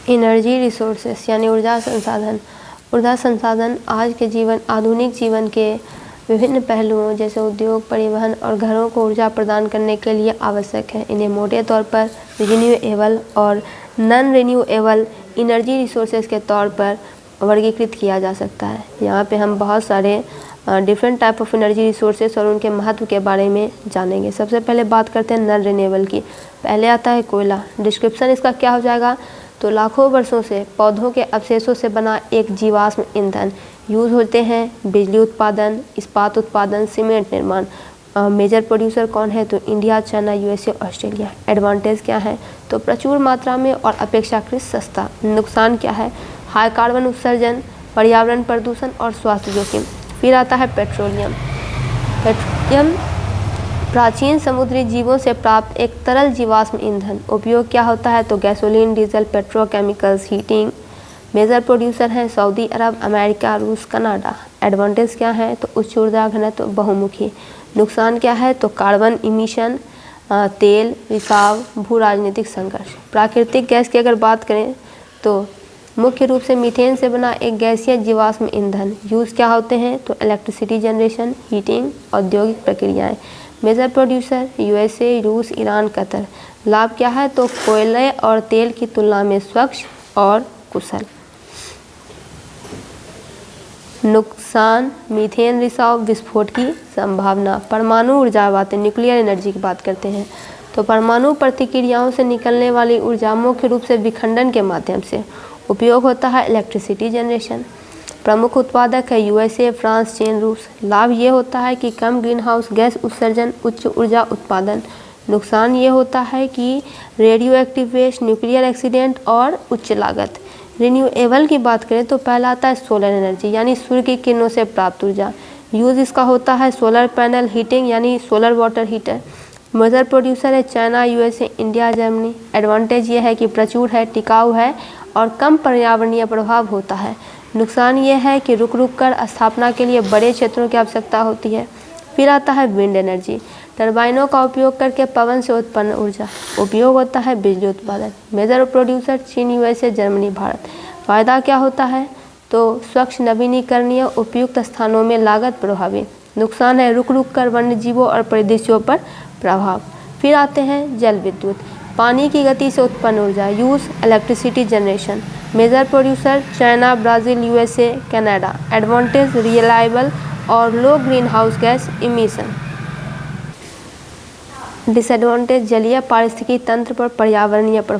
Energy resources यानी ऊर्जा संसाधन। ऊर्जा संसाधन आज के आधुनिक जीवन के विभिन्न पहलुओं जैसे उद्योग, परिवहन और घरों को ऊर्जा प्रदान करने के लिए आवश्यक है। इन्हें मोटे तौर पर रिन्यूएबल और नॉन रिन्यूएबल एनर्जी रिसोर्सेज के तौर पर वर्गीकृत किया जा सकता है। यहाँ पे हम बहुत सारे different type of energy resources और उनके महत्व के बारे में जानेंगे। सबसे पहले बात करते हैं नॉन रिन्यूएबल की। पहले आता है कोयला। डिस्क्रिप्शन इसका क्या हो जाएगा, तो लाखों वर्षों से पौधों के अवशेषों से बना एक जीवाश्म ईंधन यूज़ होते हैं बिजली उत्पादन, इस्पात उत्पादन, सीमेंट निर्माण। मेजर प्रोड्यूसर कौन है, तो India, China, USA, Australia. Advantage क्या है, तो प्रचुर मात्रा में और अपेक्षाकृत सस्ता। नुकसान क्या है, हाई कार्बन उत्सर्जन, पर्यावरण प्रदूषण और स्वास्थ्य जोखिम। फिर आता है पेट्रोलियम। पेट्रोलियम प्राचीन समुद्री जीवों से प्राप्त एक तरल जीवाश्म ईंधन। उपयोग क्या होता है, तो gasoline, diesel, petrochemicals, heating. Major producer हैं सऊदी अरब, अमेरिका, रूस, कनाडा। एडवांटेज क्या है, तो उच्च ऊर्जा घनत्व, बहुमुखी। नुकसान क्या है, तो कार्बन इमिशन, तेल रिसाव, भू राजनीतिक संघर्ष। प्राकृतिक गैस की अगर बात करें तो मुख्य रूप से मीथेन से बना एक गैसीय जीवाश्म ईंधन। यूज़ क्या होते हैं, तो इलेक्ट्रिसिटी जनरेशन, हीटिंग, औद्योगिक प्रक्रियाएं। मेजर प्रोड्यूसर यूएसए, रूस, ईरान, कतर। लाभ क्या है, तो कोयले और तेल की तुलना में स्वच्छ और कुशल। नुकसान, मीथेन रिसाव, विस्फोट की संभावना। परमाणु ऊर्जा बातें, न्यूक्लियर एनर्जी की बात करते हैं, तो परमाणु प्रतिक्रियाओं से निकलने वाली ऊर्जा मुख्य रूप से विखंडन के माध्यम से। उपयोग होता है इलेक्ट्रिसिटी जनरेशन। प्रमुख उत्पादक है यूएसए, फ्रांस, चीन, रूस। लाभ ये होता है कि कम ग्रीन हाउस गैस उत्सर्जन, उच्च ऊर्जा उत्पादन। नुकसान ये होता है कि radio active waste, nuclear accident और उच्च लागत। रिन्यूएबल की बात करें तो पहला आता है सोलर एनर्जी यानी सूर्य की किरणों से प्राप्त ऊर्जा। यूज़ इसका होता है सोलर पैनल, हीटिंग यानी solar water heater. Major producer है China, USA, India, Germany. Advantage ये है कि प्रचुर है, टिकाऊ है और कम पर्यावरणीय प्रभाव होता है। नुकसान ये है कि रुक रुक कर स्थापना के लिए बड़े क्षेत्रों की आवश्यकता होती है। फिर आता है विंड एनर्जी। टर्बाइनों का उपयोग करके पवन से उत्पन्न ऊर्जा। उपयोग होता है बिजली उत्पादन। मेजर प्रोड्यूसर चीन, यूएसए, जर्मनी, भारत। फ़ायदा क्या होता है, तो स्वच्छ, नवीनीकरणीय, उपयुक्त स्थानों में लागत प्रभावी। नुकसान है रुक रुक कर वन्य जीवों और परिदृश्यों पर प्रभाव। फिर आते हैं जल विद्युत। पानी की गति से उत्पन्न ऊर्जा। Use electricity generation. Major producer China, Brazil, USA, Canada. Advantage reliable और low greenhouse gas emission. Disadvantage जलीय पारिस्थितिकी तंत्र पर पर्यावरणीय प्रभाव।